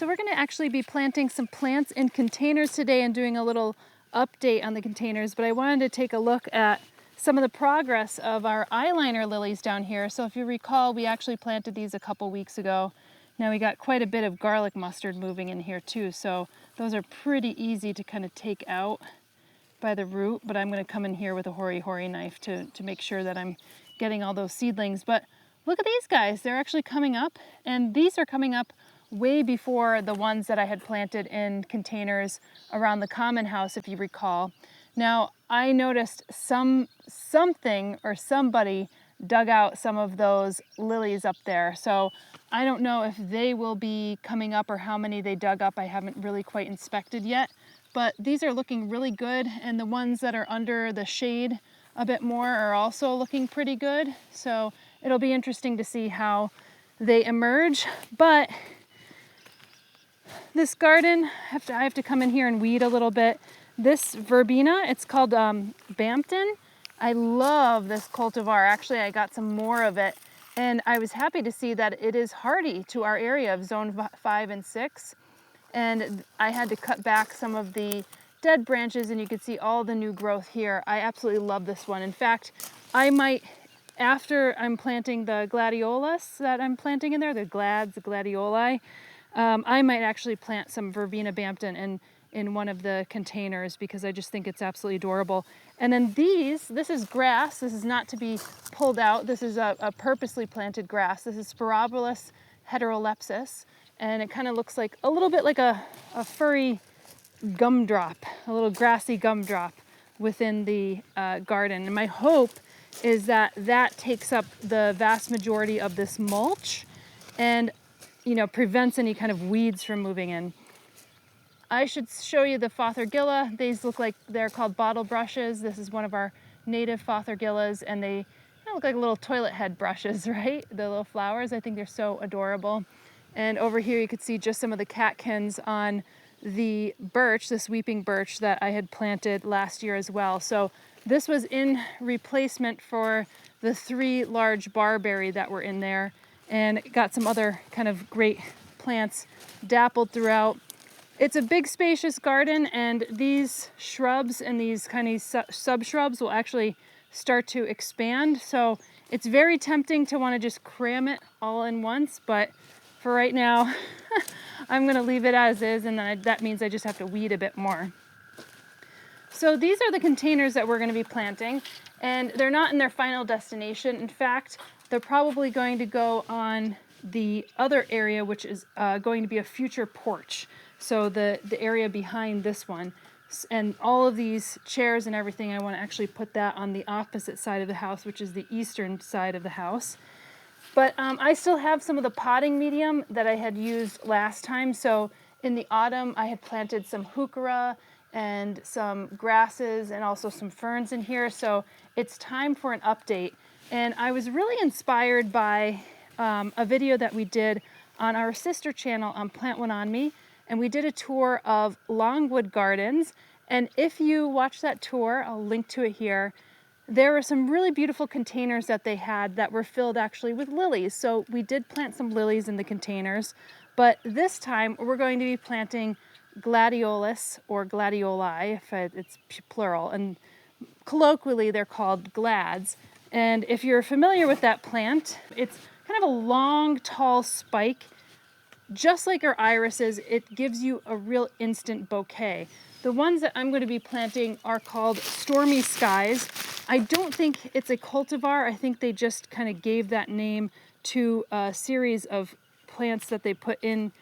So we're going to actually be planting some plants in containers today and doing a little update on the containers, but I wanted to take a look at some of the progress of our eyeliner lilies down here. So if you recall, we actually planted these a couple weeks ago. Now we got quite a bit of garlic mustard moving in here too, so those are pretty easy to kind of take out by the root, but I'm going to come in here with a hoary knife to make sure that I'm getting all those seedlings. But look at these guys, they're actually coming up, and these are coming up way before the ones that I had planted in containers around the common house, if you recall. Now, I noticed something or somebody dug out some of those lilies up there. So I don't know if they will be coming up or how many they dug up. I haven't really quite inspected yet, but these are looking really good. And the ones that are under the shade a bit more are also looking pretty good. So it'll be interesting to see how they emerge. But this garden, I have to come in here and weed a little bit. This verbena, it's called Bampton. I love this cultivar. Actually, I got some more of it, and I was happy to see that it is hardy to our area of zone 5 and 6. And I had to cut back some of the dead branches, and you can see all the new growth here. I absolutely love this one. In fact, I might, after I'm planting the gladiolus that I'm planting in there, the gladioli, I might actually plant some verbena Bampton in one of the containers because I just think it's absolutely adorable. And then this is grass. This is not to be pulled out. This is a purposely planted grass. This is Spirobolus heterolepsis, and it kind of looks like a little bit like a furry gumdrop, a little grassy gumdrop within the garden. And my hope is that that takes up the vast majority of this mulch and prevents any kind of weeds from moving in. I should show you the Fothergilla. These look like they're called bottle brushes. This is one of our native Fothergillas, and they look like little toilet head brushes, right? The little flowers. I think they're so adorable. And over here you could see just some of the catkins on the birch, this weeping birch that I had planted last year as well. So this was in replacement for the 3 large barberry that were in there, and got some other kind of great plants dappled throughout. It's a big spacious garden, and these shrubs and these kind of sub-shrubs will actually start to expand. So it's very tempting to want to just cram it all in once, but for right now, I'm going to leave it as is, and then that means I just have to weed a bit more. So these are the containers that we're going to be planting, and they're not in their final destination. In fact, they're probably going to go on the other area, which is going to be a future porch. So the area behind this one. And all of these chairs and everything, I want to actually put that on the opposite side of the house, which is the eastern side of the house. But I still have some of the potting medium that I had used last time. So in the autumn, I had planted some heuchera and some grasses and also some ferns in here. So it's time for an update. And I was really inspired by a video that we did on our sister channel on Plant One On Me. And we did a tour of Longwood Gardens. And if you watch that tour, I'll link to it here, there were some really beautiful containers that they had that were filled actually with lilies. So we did plant some lilies in the containers, but this time we're going to be planting gladiolus or gladioli, if it's plural, and colloquially they're called glads. And if you're familiar with that plant, it's kind of a long, tall spike. Just like our irises, it gives you a real instant bouquet. The ones that I'm going to be planting are called Stormy Skies. I don't think it's a cultivar. I think they just kind of gave that name to a series of plants that they put in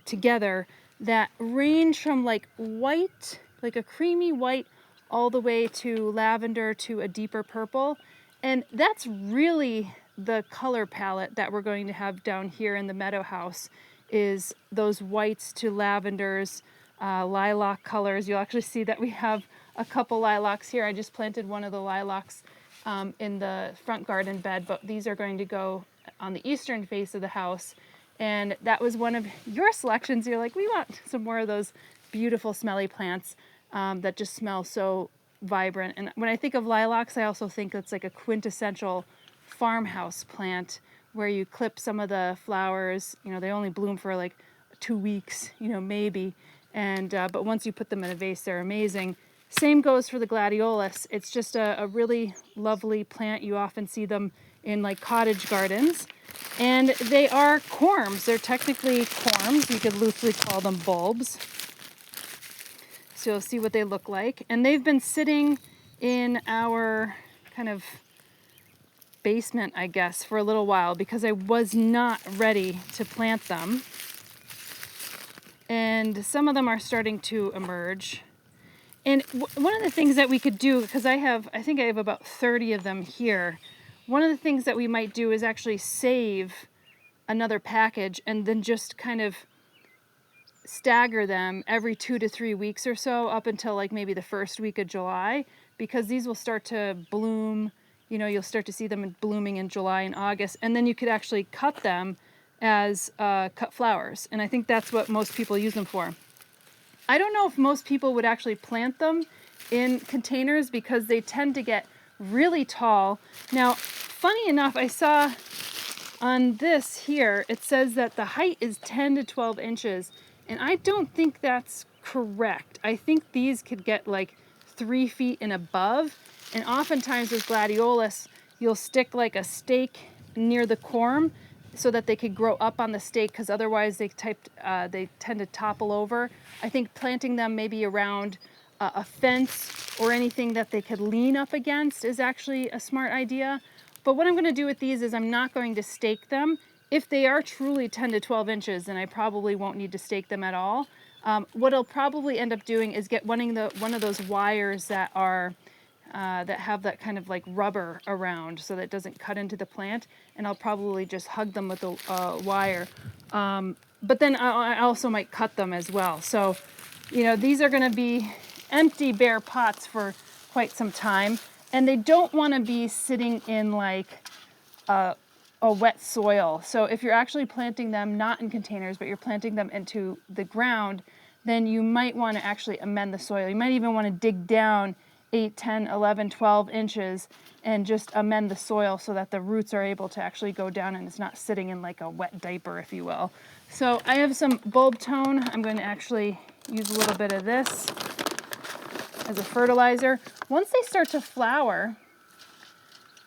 together that range from like white, like a creamy white, all the way to lavender to a deeper purple. And that's really the color palette that we're going to have down here in the Meadow House, is those whites to lavenders, lilac colors. You'll actually see that we have a couple lilacs here. I just planted one of the lilacs in the front garden bed, but these are going to go on the eastern face of the house. And that was one of your selections. You're like, we want some more of those beautiful smelly plants that just smell so vibrant. And when I think of lilacs, I also think it's like a quintessential farmhouse plant where you clip some of the flowers. You know, they only bloom for like 2 weeks, you know, maybe. And but once you put them in a vase, they're amazing. Same goes for the gladiolus. It's just a really lovely plant. You often see them in like cottage gardens. And they are corms. They're technically corms. You could loosely call them bulbs. So you'll see what they look like. And they've been sitting in our kind of basement, I guess, for a little while because I was not ready to plant them. And some of them are starting to emerge. And one of the things that we could do, because I think I have about 30 of them here, one of the things that we might do is actually save another package and then just kind of stagger them every 2 to 3 weeks or so up until like maybe the first week of July, because these will start to bloom. You know, you'll start to see them blooming in July and August, and then you could actually cut them as cut flowers. And I think that's what most people use them for. I don't know if most people would actually plant them in containers because they tend to get really tall. Now, funny enough, I saw on this here, it says that the height is 10 to 12 inches. And I don't think that's correct. I think these could get like 3 feet and above. And oftentimes with gladiolus, you'll stick like a stake near the corm so that they could grow up on the stake, because otherwise they tend to topple over. I think planting them maybe around a fence or anything that they could lean up against is actually a smart idea. But what I'm going to do with these is I'm not going to stake them. If they are truly 10 to 12 inches, then I probably won't need to stake them at all. What I'll probably end up doing is get one of those wires that are that have that kind of like rubber around so that it doesn't cut into the plant, and I'll probably just hug them with a wire. But then I also might cut them as well. So, you know, these are going to be empty, bare pots for quite some time, and they don't want to be sitting in like a wet soil. So if you're actually planting them not in containers, but you're planting them into the ground, then you might want to actually amend the soil. You might even want to dig down 8, 10, 11, 12 inches and just amend the soil so that the roots are able to actually go down and it's not sitting in like a wet diaper, if you will. So I have some bulb tone. I'm going to actually use a little bit of this as a fertilizer. Once they start to flower,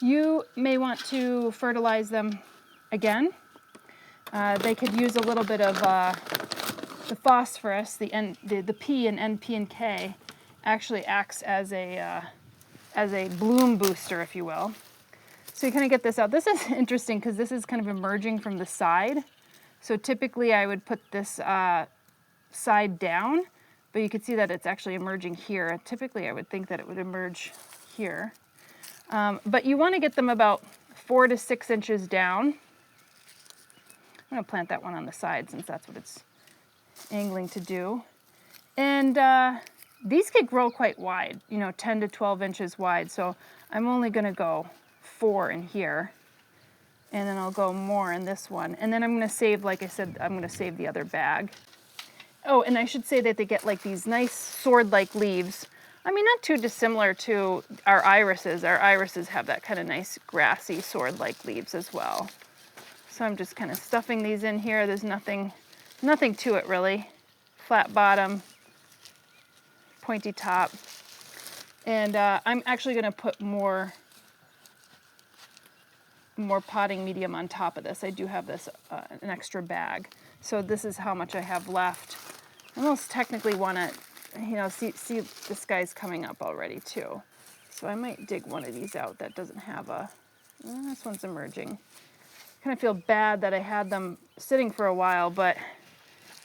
you may want to fertilize them again. They could use a little bit of the phosphorus, the P and NP and K actually acts as a bloom booster, if you will. So you kind of get this out. This is interesting because this is kind of emerging from the side. So typically I would put this side down, but you can see that it's actually emerging here. Typically I would think that it would emerge here. But you want to get them about 4 to 6 inches down. I'm going to plant that one on the side since that's what it's angling to do. And these could grow quite wide, you know, 10 to 12 inches wide. So I'm only going to go 4 in here. And then I'll go more in this one. And then I'm going to save, like I said, I'm going to save the other bag. Oh, and I should say that they get like these nice sword-like leaves. I mean, not too dissimilar to our irises. Our irises have that kind of nice grassy sword-like leaves as well. So I'm just kind of stuffing these in here. There's nothing to it really. Flat bottom, pointy top. And I'm actually going to put more potting medium on top of this. I do have this, an extra bag. So this is how much I have left. I almost technically want to, you know, see this guy's coming up already too. So I might dig one of these out that doesn't have this one's emerging. Kind of feel bad that I had them sitting for a while, but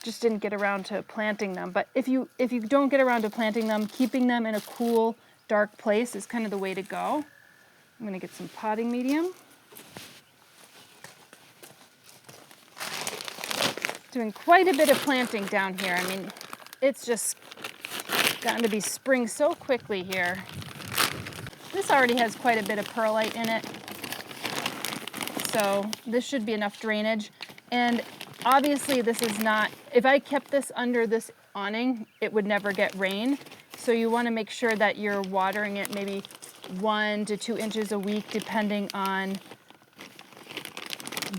just didn't get around to planting them. But if you don't get around to planting them, keeping them in a cool, dark place is kind of the way to go. I'm going to get some potting medium. Doing quite a bit of planting down here. I mean, it's just gotten to be spring so quickly here. This already has quite a bit of perlite in it. So this should be enough drainage. And obviously this is not, if I kept this under this awning, it would never get rain. So you want to make sure that you're watering it maybe 1 to 2 inches a week, depending on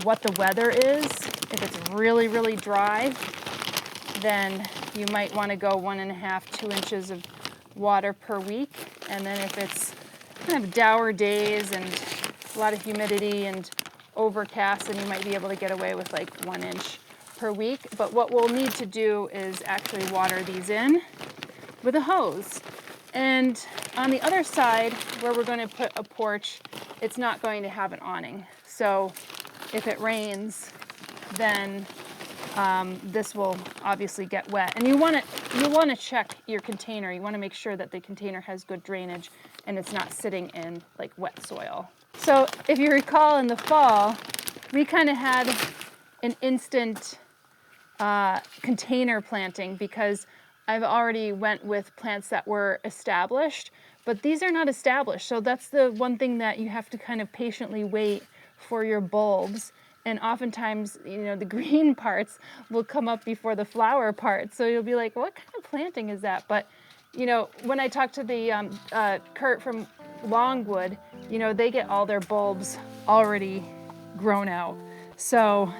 what the weather is. If it's really, really dry, then you might want to go 1.5, 2 inches of water per week. And then if it's kind of dour days and a lot of humidity and overcast, then you might be able to get away with like 1 inch per week. But what we'll need to do is actually water these in with a hose. And on the other side, where we're going to put a porch, it's not going to have an awning. So if it rains, then this will obviously get wet. And you want to check your container. You want to make sure that the container has good drainage and it's not sitting in like wet soil. So if you recall, in the fall, we kind of had an instant container planting because I've already went with plants that were established, but these are not established. So that's the one thing that you have to kind of patiently wait for your bulbs. And oftentimes, you know, the green parts will come up before the flower parts. So you'll be like, what kind of planting is that? But, you know, when I talked to the Kurt from Longwood, you know, they get all their bulbs already grown out. So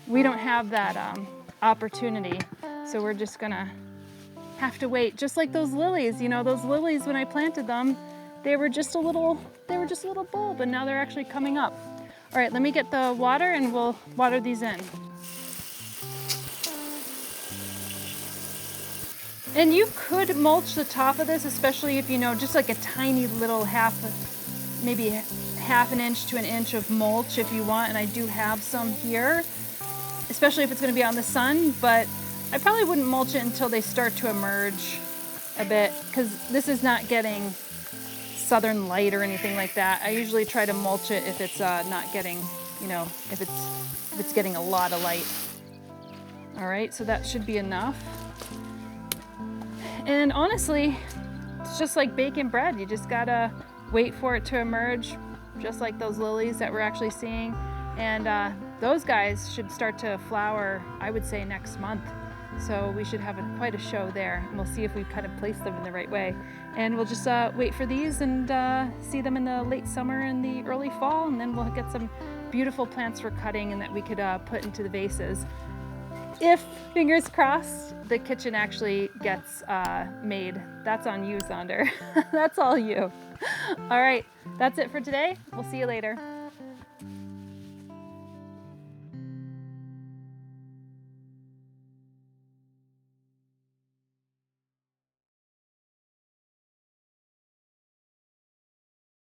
we don't have that opportunity. So we're just gonna have to wait. Just like those lilies, you know, those lilies, when I planted them, they were just a little bulb, and now they're actually coming up. All right, let me get the water and we'll water these in. And you could mulch the top of this, especially if you know, just like a tiny little maybe half an inch to an inch of mulch if you want. And I do have some here, especially if it's gonna be on the sun, but I probably wouldn't mulch it until they start to emerge a bit, because this is not getting southern light or anything like that. I usually try to mulch it if it's not getting, you know, if it's getting a lot of light. All right, so that should be enough. And honestly, it's just like baking bread. You just gotta wait for it to emerge, just like those lilies that we're actually seeing. And those guys should start to flower, I would say, next month. So we should have quite a show there. And we'll see if we've kind of placed them in the right way. And we'll just wait for these and see them in the late summer and the early fall. And then we'll get some beautiful plants for cutting and that we could put into the vases. If, fingers crossed, the kitchen actually gets made. That's on you, Sonder. That's all you. All right, that's it for today. We'll see you later.